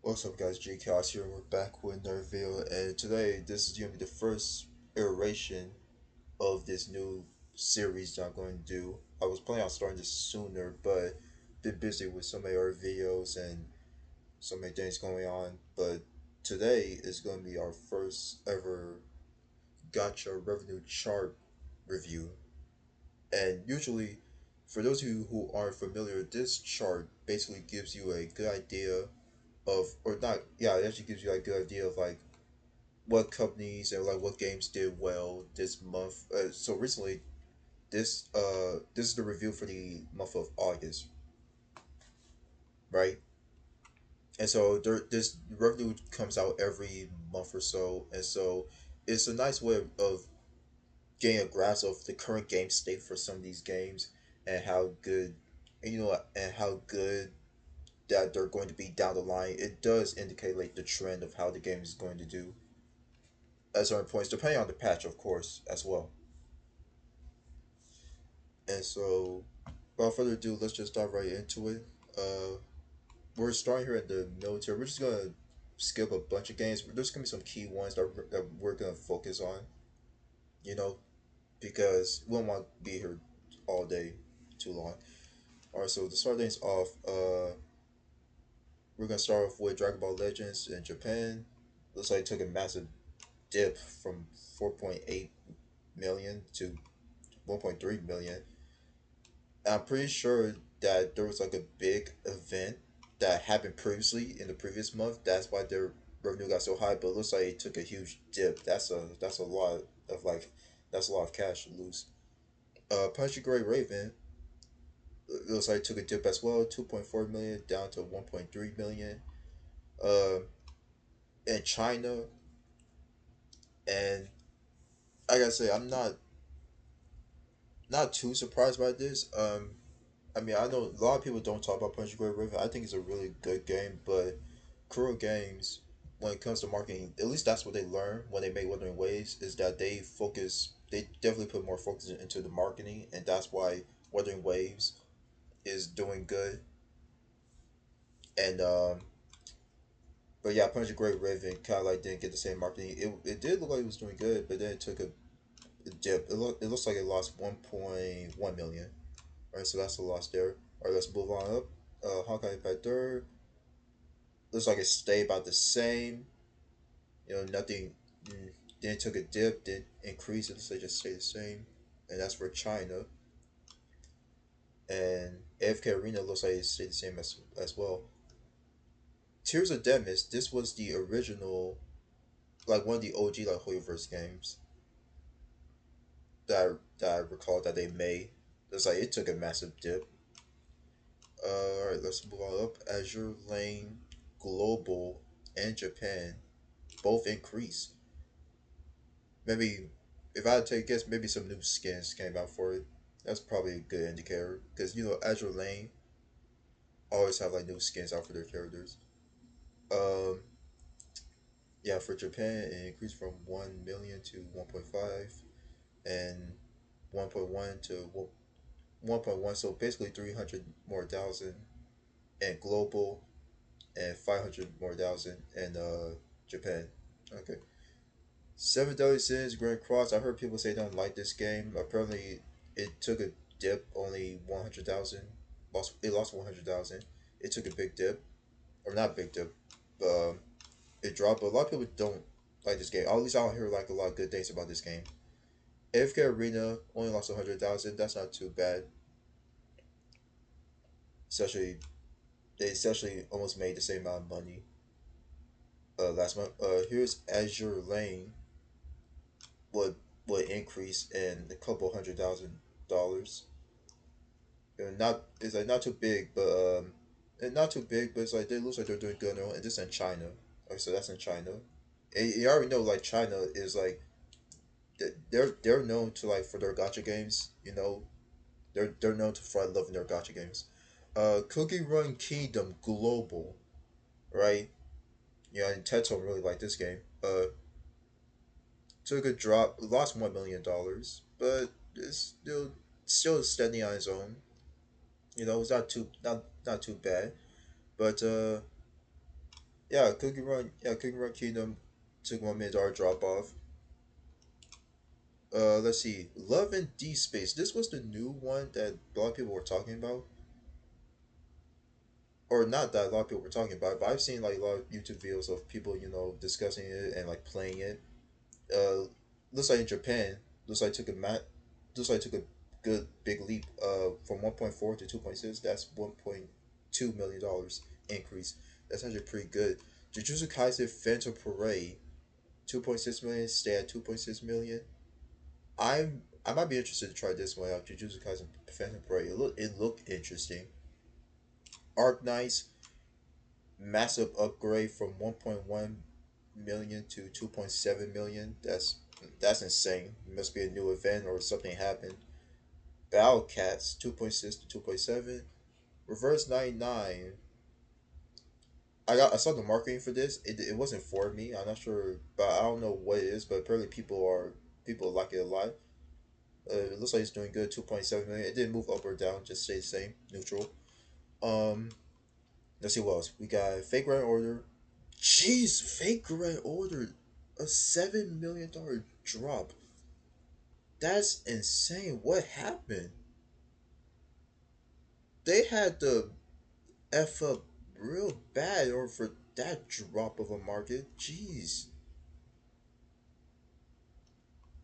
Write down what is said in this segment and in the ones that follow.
What's up, guys? G Chaos here, and we're back with another video. And today, this is gonna be the first iteration of this new series that I'm going to do. I was planning on starting this sooner, but been busy with so many other videos and so many things going on. But today is going to be our first ever gotcha revenue chart review. And usually, for those of you who aren't familiar, this chart basically gives you a good idea of, or not, yeah, it actually gives you like a good idea of like what companies and like what games did well this month. So recently, this is the review for the month of August, right? And so this revenue comes out every month or so, and so it's a nice way of getting a grasp of the current game state for some of these games and how good, and and how good that they're going to be down the line. It does indicate like the trend of how the game is going to do at certain points, depending on the patch, of course, as well. And so, without further ado, let's just dive right into it. We're starting here at the military. We're just gonna skip a bunch of games. There's gonna be some key ones that we're gonna focus on, you know, because we don't want to be here all day too long. All right, so to start things off, we're gonna start off with Dragon Ball Legends in Japan. Looks like it took a massive dip from 4.8 million to 1.3 million. I'm pretty sure that there was like a big event that happened previously in the previous month. That's why their revenue got so high. But it looks like it took a huge dip. That's a lot of like that's a lot of cash to lose. Punching Gray Raven, it looks like it took a dip as well. 2.4 million down to 1.3 million. Um, in China, and I gotta say I'm not too surprised by this. I mean, I know a lot of people don't talk about Punch Great River. I think it's a really good game, but Kuro Games, when it comes to marketing, at least that's what they learn when they make Wuthering Waves, is that they definitely put more focus into the marketing, and that's why Wuthering Waves is doing good. And but yeah, Punch Great Raven kind of like didn't get the same marketing. It did look like it was doing good, but then it took a dip. It looks like it lost 1.1 million. All right, so that's a loss there. All right, let's move on up. Hawkeye Panther looks like it stayed about the same. Nothing. Then it took a dip, then increased. It looks like it just stayed the same, and that's for China. And AFK Arena looks like it stayed the same as well. Tears of Demis. This was the original, like one of the OG like Hoyoverse games that I recall that they made. It's like it took a massive dip. All right, let's move on up. Azure Lane, Global, and Japan both increase. Maybe if I had to take a guess, maybe some new skins came out for it. That's probably a good indicator because Azure Lane always have like new skins out for their characters. Um, yeah, for Japan it increased from 1 million to 1.5 and 1.1 to 1.1, so basically 300 more thousand, and global and 500 more thousand in Japan. Okay. Seven Deadly Sins Grand Cross. I heard people say they don't like this game. Apparently, it took a dip, only 100,000. Lost 100,000. It took a big dip, or not big dip. It dropped. But a lot of people don't like this game. At least I don't hear like a lot of good things about this game. AFK Arena only lost 100,000. That's not too bad. Especially they essentially almost made the same amount of money last month. Here's Azure Lane would would increase in a couple $100,000. Not it's like not too big, but not too big, but it's like they looks like they're doing good now, and this in China. Okay, so that's in China. And you already know like China is like they're known to like for their gotcha games. They're known to for loving their gotcha games. Cookie Run Kingdom Global, right? Yeah, and Teto really like this game. Took a drop, lost $1 million, but it's still standing on its own. It's not too bad. But Cookie Run Kingdom took $1 million drop off. Let's see. Love and D Space. This was the new one that a lot of people were talking about, or not that a lot of people were talking about, but I've seen like a lot of YouTube videos of people, discussing it and like playing it. Uh, looks like in Japan, looks like took a mat, looks like took a good big leap. From 1.4 to 2.6. That's $1.2 million increase. That's actually pretty good. Jujutsu Kaisen Phantom Parade, 2.6 million. Stay at 2.6 million. I might be interested to try this one out. Jujutsu Kaisen Phantom Parade. It looked interesting. Arc Knights massive upgrade from 1.1 million to 2.7 million. That's insane. It must be a new event or something happened. Battle Cats 2.6 to 2.7. Reverse 99. I saw the marketing for this. It wasn't for me. I'm not sure, but I don't know what it is. But apparently people like it a lot. It looks like it's doing good. 2.7 million. It didn't move up or down. Just stay the same, neutral. Um, let's see what else we got. Fake Grand Order. Jeez, Fake Grand Order, a $7 million drop. That's insane. What happened? They had to f up real bad or for that drop of a market. Jeez,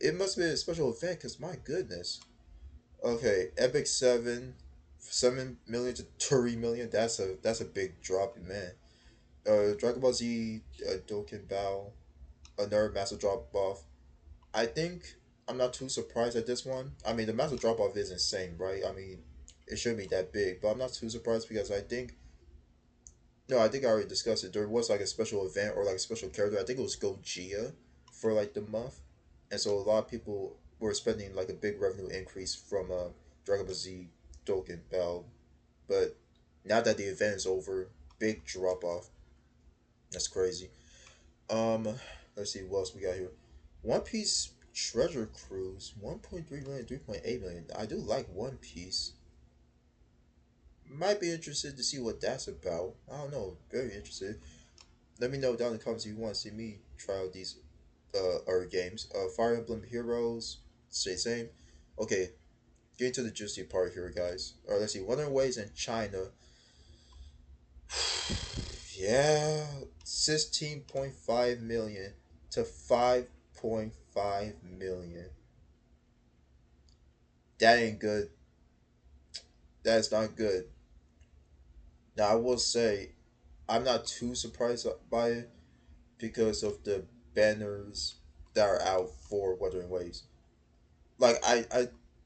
it must have been a special event. Cause my goodness. Okay, Epic 7 million to 3 million. That's a big drop, man. Dragon Ball Z, Dokkan Bao, another massive drop off. I think I'm not too surprised at this one. I mean, the massive drop off is insane, right? I mean, it shouldn't be that big, but I'm not too surprised because I think no, I think I already discussed it. There was like a special event or like a special character. I think it was Gojira for like the month, and so a lot of people were spending like a big revenue increase from Dragon Ball Z Dokkan Bell. But now that the event is over, big drop off. That's crazy. Um, let's see what else we got here. One Piece Treasure Cruise, 1.3 million, 3.8 million. I do like One Piece. Might be interested to see what that's about. I don't know. Very interested. Let me know down in the comments if you want to see me try out these other games. Fire Emblem Heroes, stay same. Okay, getting to the juicy part here, guys. Alright, let's see. Wuthering Waves in China. Yeah, 16.5 million to 5.5 million. That ain't good. That's not good. Now I will say I'm not too surprised by it because of the banners that are out for Wuthering Waves. Like I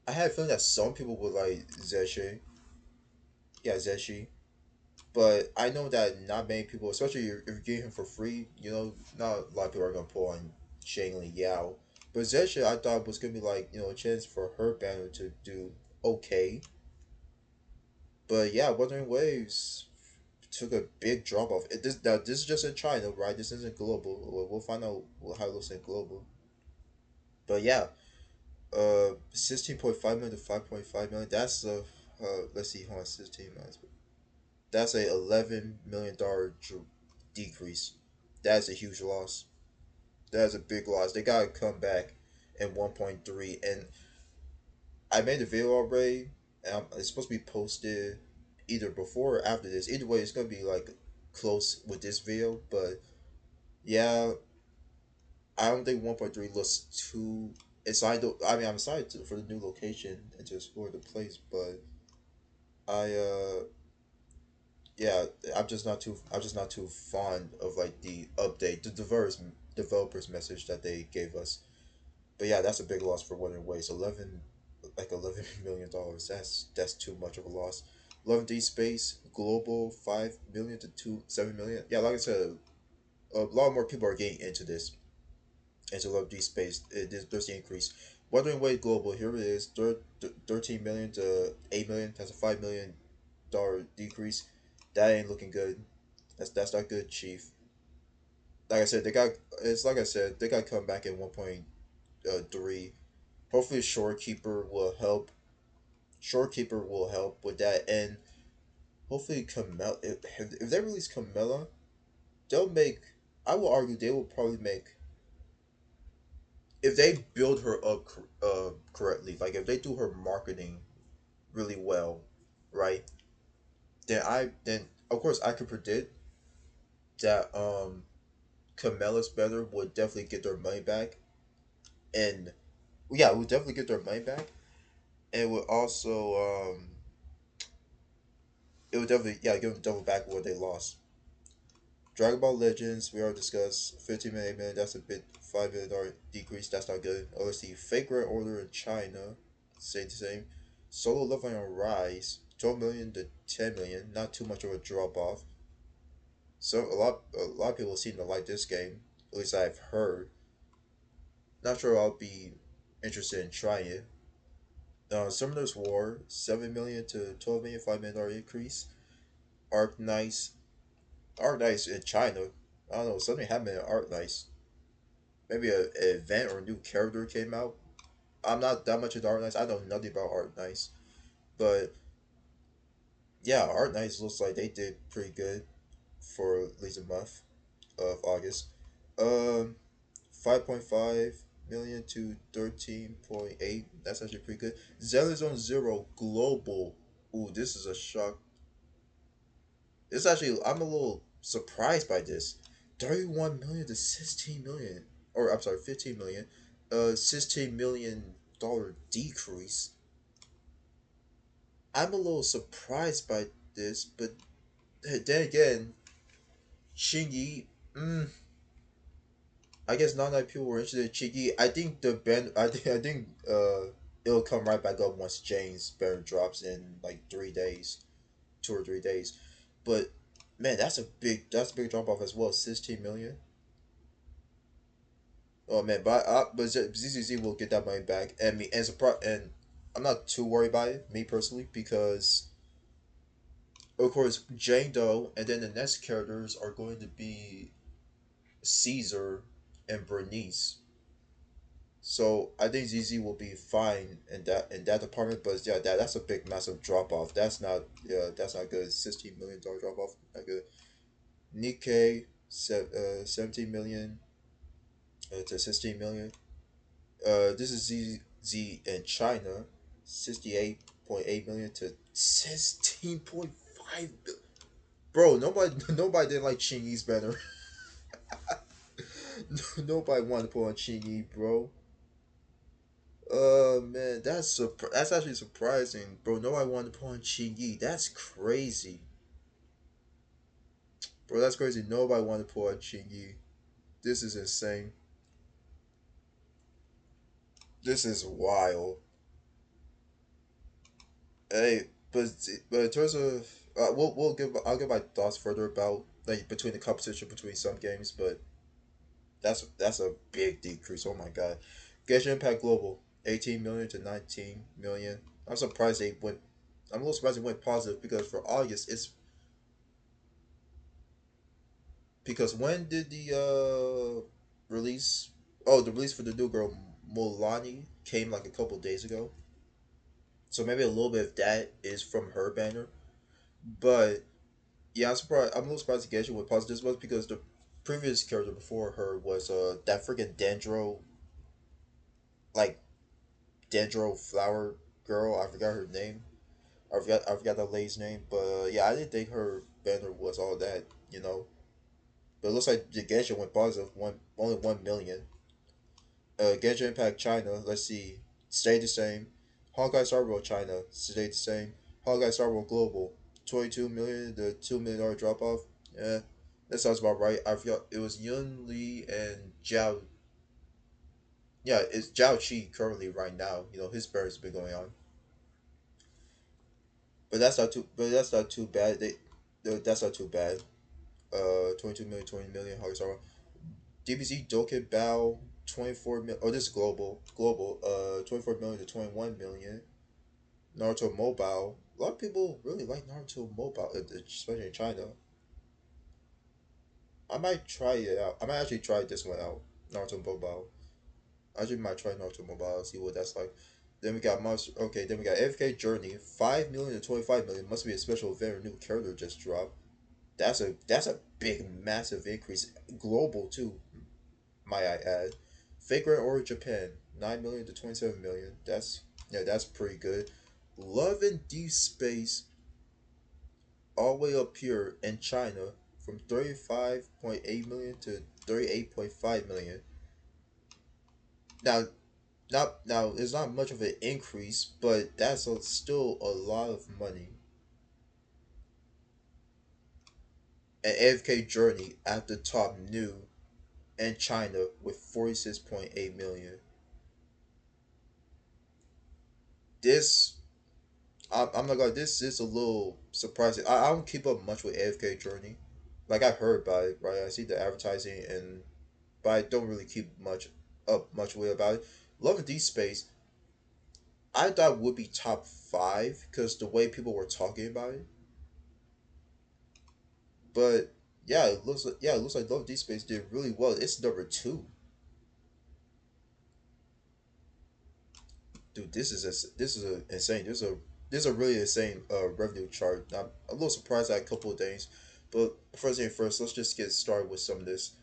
had a feeling that some people would like Zeshe, yeah Zeshi, but I know that not many people, especially if you're getting him for free, not a lot of people are gonna pull on Shangli Yao. But Zeshe, I thought was gonna be like a chance for her banner to do okay. But yeah, Wuthering Waves took a big drop off. This is just in China, right? This isn't global. We'll find out how it looks in global. But yeah, 16.5 million to 5.5 million. That's let's see, hold on, 16 minus. That's a $11 million decrease. That's a huge loss. That's a big loss. They gotta come back in 1.3. And I made the video already, and it's supposed to be posted either before or after this. Either way, it's gonna be like close with this video. But yeah, I don't think 1.3 looks too. I mean, I'm excited for the new location and to explore the place, but I yeah, I'm just not too fond of like the update, the developers message that they gave us. But yeah, that's a big loss for Wuthering Waves. 11 million dollars. That's too much of a loss. Love D Space Global 5 million to 7 million. Yeah, like I said, a lot more people are getting into this. Into Love D Space. There's the increase. Wuthering Waves Global. Here it is. 13 million to 8 million. That's a $5 million decrease. That ain't looking good. That's not good, Chief. Like I said, they got to come back in 1.3. Hopefully, Shorekeeper will help with that, and hopefully, Camilla. If they release Camilla, they'll make. I will argue they will probably make if they build her up correctly. Like if they do her marketing really well, right? Then of course I could predict that Camilla's better would definitely get their money back, and yeah, would definitely get their money back, and would also it would definitely give them double back what they lost. Dragon Ball Legends, we already discussed 15 million. That's a bit $5 million decrease. That's not good. Oh, let's see. Fake Red Order in China, stay the same. Solo Leveling on Rise, 12 million to 10 million. Not too much of a drop off. So a lot of people seem to like this game. At least I've heard. Not sure I'll be interested in trying it. Summoner's War, 7 million to 12 million, $5 million increase. Arc Knights, Arc Knights in China. I don't know, something happened in Arc Knights. Maybe an event or a new character came out. I'm not that much into Arc Knights. I know nothing about Arc Knights. But yeah, Arc Knights looks like they did pretty good for at least a month of August. Um, 5.5 million to 13.8. That's actually pretty good. Zelda Zone Zero Global. Ooh, this is a shock. This actually, I'm a little surprised by this. 31 million to 16 million. Or, I'm sorry, 15 million. $16 million decrease. I'm a little surprised by this, but then again, Shingy, I guess not that people were interested in Chigi. I think the band. I think it'll come right back up once James banner drops in like 3 days, 2 or 3 days. But man, that's a big drop off as well. 16 million. Oh man, but ZZZ will get that money back, and me and I'm not too worried about it, me personally, because of course Jane Doe, and then the next characters are going to be Caesar and Bernice. So I think ZZ will be fine in that department, but yeah, that's a big massive drop off. That's not good. $16 million drop off, not good. Nikkei, 17 million to 16 million. This is ZZ in China, 68.8 million to 16.5. Bro, nobody nobody didn't like Chingy's banner. Nobody wanted to put on Chingy, bro. Man, that's actually surprising, bro. Nobody wanted to put on Chingy. That's crazy, bro. That's crazy. Nobody wanted to put on Chingy. This is insane. This is wild. Hey, but in terms of I'll give my thoughts further about like between the competition between some games, but that's a big decrease. Oh my god, Genshin Impact Global, 18 million to 19 million. I'm surprised they went. I'm a little surprised they went positive because for August it's because when did the release? Oh, the release for the new girl Molani came like a couple days ago. So maybe a little bit of that is from her banner. But yeah, I'm surprised. I'm a little surprised to Genshin with positive was because the previous character before her was that freaking like Dendro flower girl. I forgot her name. I forgot that lady's name. But yeah, I didn't think her banner was all that. You know. But it looks like the Genshin went positive. Only 1 million. Genshin Impact China, let's see, stayed the same. Honkai Star Rail China stayed the same. Honkai Star Rail Global, 22 million, the $2 million drop off. Yeah, that sounds about right. I forgot it was Yun Li and Zhao. Yeah, it's Zhao Chi currently right now. You know his burn has been going on, but that's not too. But that's not too bad. That's not too bad. 22 million, 20 million. Honkai Star Rail. DBZ Dokkan Bao 24 million. Oh, this is global. Global. 24 million to 21 million. Naruto Mobile. A lot of people really like Naruto Mobile, especially in China. I might try it out. I might actually try this one out. Naruto Mobile. I actually might try Naruto Mobile, see what that's like. Then we got Monster. Okay, then we got FK Journey. 5 million to 25 million. Must be a special event or new character just dropped. That's a big massive increase, global too, might I add. Figure or Japan, 9 million to 27 million. That's pretty good. Love and Deep Space all the way up here in China from 35.8 million to 38.5 million. Now, now it's not much of an increase, but still a lot of money. And AFK Journey at the top new in China with 46.8 million. This I'm not gonna. This is a little surprising. I don't keep up much with AFK Journey. Like I've heard about it, right? I see the advertising, but I don't really keep much with about it. Love and Deep Space, I thought would be top five because the way people were talking about it. But it looks like Love and Deep Space did really well. It's number two, dude. Insane. This is a really insane revenue chart. I'm a little surprised at a couple of things, but first thing first, let's just get started with some of this.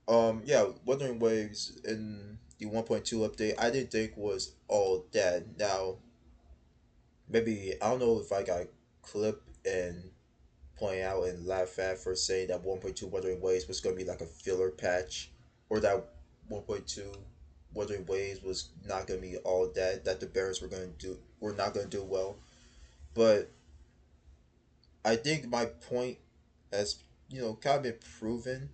Yeah, Wuthering Waves in the 1.2 update, I didn't think was all that. Now, maybe I don't know if I got clip and point out and laugh at for saying that 1.2 Wuthering Waves was going to be like a filler patch, or that 1.2 Wuthering Waves was not going to be all that the Bears were not going to do well. But I think my point has kind of been proven.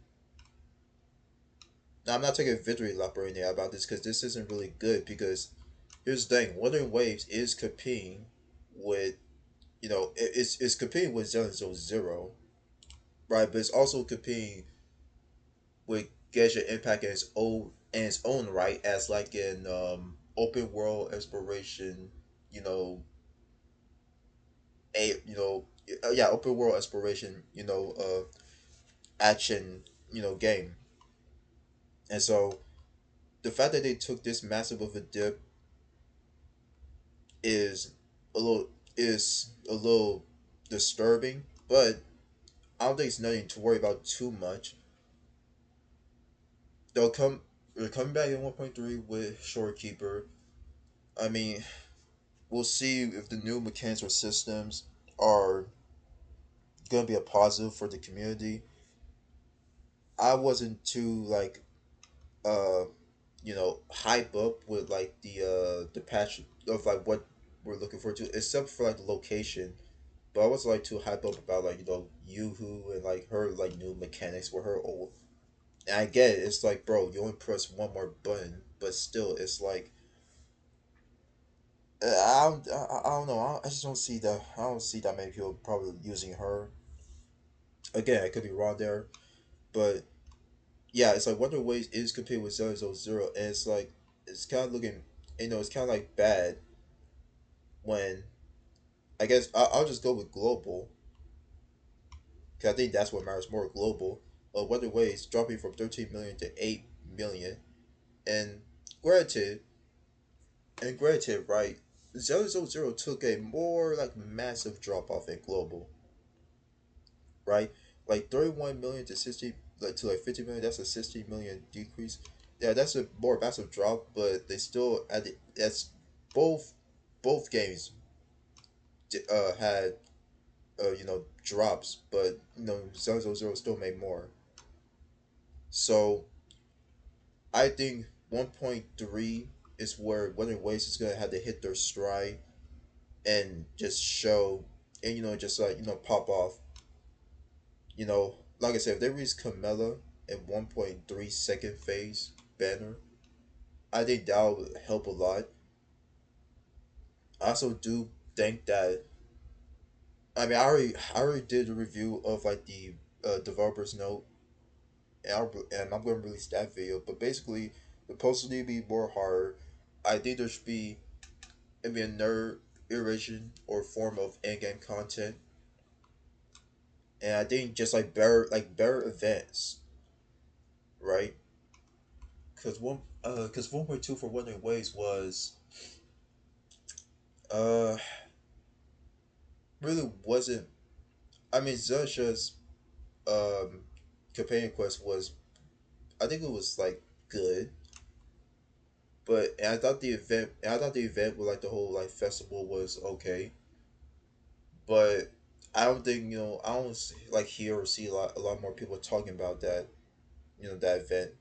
Now, I'm not taking a victory lap right now about this because this isn't really good. Because here's the thing: Wuthering Waves is competing with it's competing with Zero Zero, right? But it's also competing with Genshin Impact in its own right as like an open world exploration, you know, a yeah, open world exploration, action, game. And so the fact that they took this massive of a dip is a little disturbing, but I don't think it's nothing to worry about too much. They'll come they're coming back in 1.3 with Shorekeeper. I mean, we'll see if the new mechanics or systems are gonna be a positive for the community. I wasn't too like uh hype up with like the patch of like what we're looking forward to, except for like the location. But I was like too hype up about like Yoo-hoo and like her like new mechanics with her old. And I get it. It's like, bro, you only press one more button, but still, it's like I don't know. I just don't see that. I don't see that many people probably using her. Again, I could be wrong there, but yeah, it's like Wonder Ways is competing with 000, and it's like it's kind of looking, it's kind of like bad when I guess I'll just go with global because I think that's what matters more. Global, Wonder Ways dropping from 13 million to 8 million, and granted, right, 000 took a more like massive drop off in global, right? Like 31 million to 60, like to like 50 million. That's a 60 million decrease. Yeah, that's a more massive drop, but they still that's both both games had drops, but 000 still made more. So I think 1.3 is where Wuthering Waves is gonna have to hit their stride and just show, and just like pop off. Like I said, if they reach Camilla at 1.3 second phase banner, I think that would help a lot. I also do think that I already did a review of like the developers note, and I'm going to release that video. But basically, the posts need to be more hard. I think there should be maybe another iteration or form of in-game content, and I think just like better events, right? Because 1.2 for Wuthering Waves was uh really wasn't. I mean, Zusha's. um companion quest was, I think it was like good, but and I thought the event with like the whole like festival was okay, but I don't think, I don't like hear or see a lot more people talking about that, that event,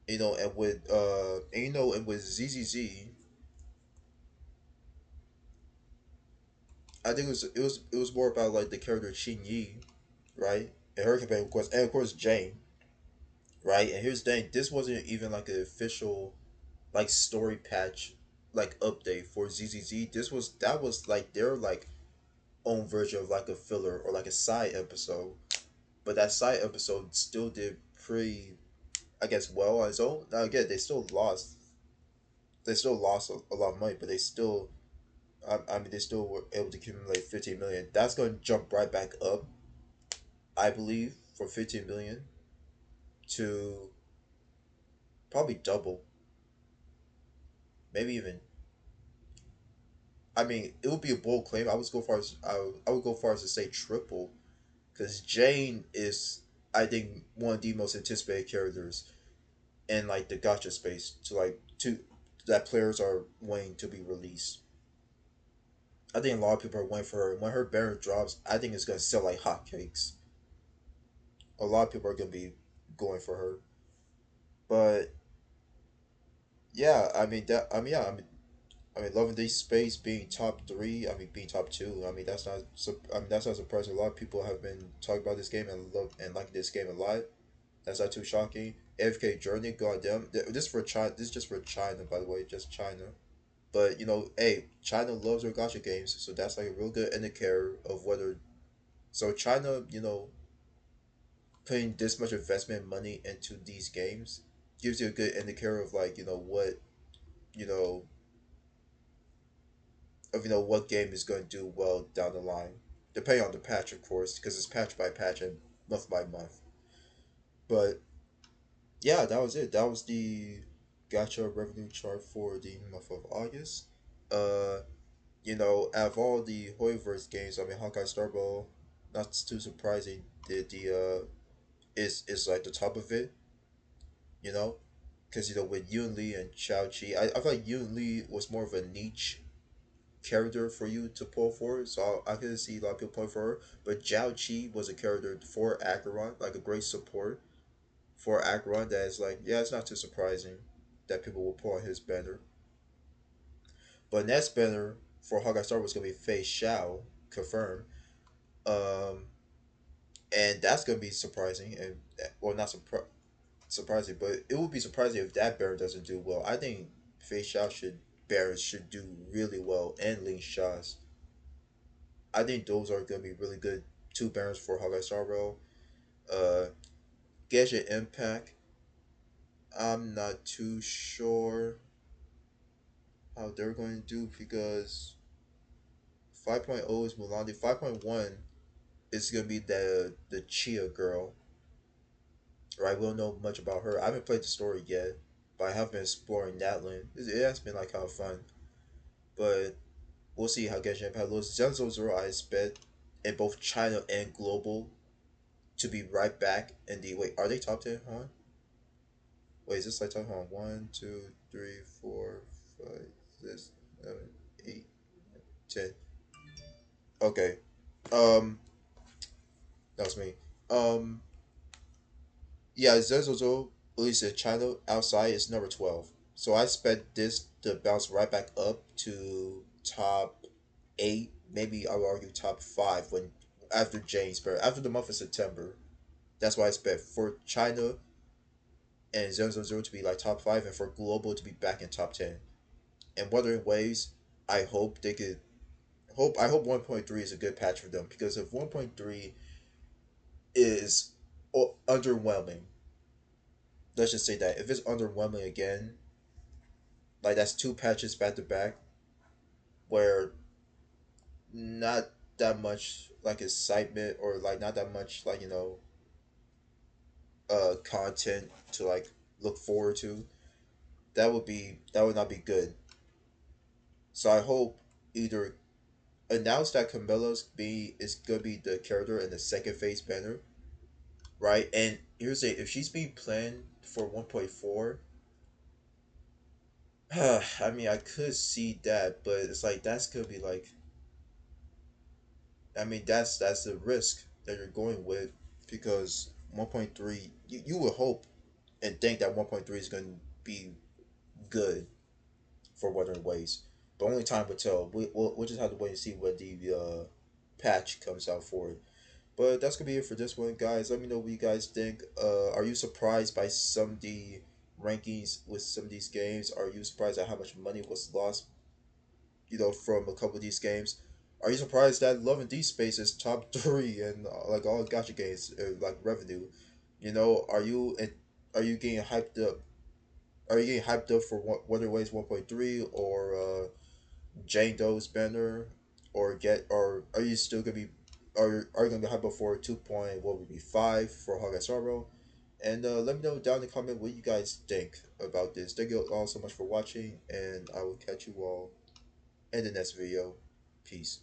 and with and with ZZZ, I think it was more about like the character Xin Yi, right, and her companion quest, and of course Jane, right. And here's the thing: this wasn't even like an official like story patch like update for ZZZ. That was like their like own version of like a filler or like a side episode. But that side episode still did pretty, I guess, well on its own. Now again, they still lost. They still lost a lot of money, but they still, I mean, they still were able to accumulate 15 million. That's going to jump right back up, I believe, from 15 million to probably double, maybe even. I mean, it would be a bold claim. I would go far as to say triple, because Jane is, I think, one of the most anticipated characters in like the gotcha space to that players are waiting to be released. I think a lot of people are waiting for her. When her banner drops, I think it's gonna sell like hotcakes. A lot of people are gonna be going for her. But yeah, I mean that. I mean yeah. I mean, loving this space being top three. I mean, being top two. I mean, that's not. I mean, that's not surprising. A lot of people have been talking about this game and love and like this game a lot. That's not too shocking. AFK Journey, goddamn. This for China. This is just for China, by the way, just China. But hey, China loves their gacha games, so that's like a real good indicator of whether. So China, putting this much investment money into these games gives you a good indicator of like what you know what game is going to do well down the line, depending on the patch, of course, because it's patch by patch and month by month. But yeah, that was it. That was the gacha revenue chart for the month of August. Uh, out of all the Hoyoverse games, I mean, Honkai Star Rail, not too surprising, is like the top of it. You know, because with Yun Li and Chao Chi, I feel like Yun Li was more of a niche character for you to pull for, so I could see a lot of people pull for her. But Zhao Chi was a character for Acheron, like a great support for Acheron. That is like, yeah, it's not too surprising that people will pull on his banner. But next banner for Hawkeye Star was gonna be Fei Xiao, confirmed. Um, and that's gonna be surprising, and well, not surprising, but it would be surprising if that banner doesn't do well. I think Fei Xiao should do really well, and Ling Sha's. I think those are gonna be really good two banners for Hawkeye Star Rail. Uh, Gadget Impact. I'm not too sure how they're going to do because 5.0 is Mulandi. 5.1 is gonna be the Chia girl, right? We don't know much about her. I haven't played the story yet, but I have been exploring that land. It has been like kind of fun, but we'll see how Genshin Impact looks. Zenzo Zero, I expect in both China and global to be right back in the wait. Are they top 10? Huh? Wait, is this like top? Hold on. 1, 2, 3, 4, 5, 6, 7, 8, 10. Okay. Um, that was me. Um, yeah, Zezozo, at least in China, outside is number 12. So I expect this to bounce right back up to top 8, maybe I would argue top 5 when after January, after the month of September. That's what I expect for China and Zero to be like top 5, and for global to be back in top 10. And Wuthering Waves, I hope they could I hope 1.3 is a good patch for them, because if 1.3 is underwhelming, let's just say that if it's underwhelming again, like that's two patches back to back where not that much like excitement or like not that much like content to like look forward to, that would not be good. So I hope either announced that Camilla's be is gonna be the character in the second phase banner, right? And here's a if she's being planned for 1.4, I mean I could see that, but it's like that's gonna be like I mean that's the risk that you're going with because 1.3 you would hope and think that 1.3 is gonna be good for Wuthering Waves. But only time will tell. We'll just have to wait and see what the patch comes out for it. But that's gonna be it for this one, guys. Let me know what you guys think. Are you surprised by some of the rankings with some of these games? Are you surprised at how much money was lost, from a couple of these games? Are you surprised that Love and Deep Space is top three and like all gotcha games like revenue? Are you getting hyped up? Are you getting hyped up for Wuthering Waves 1.3 or Jane Doe's banner, or are you still gonna be are you gonna be hyped up for 2 point what would be 5 for Hog Sorrow? And let me know down in the comment what you guys think about this. Thank you all so much for watching, and I will catch you all in the next video. Peace.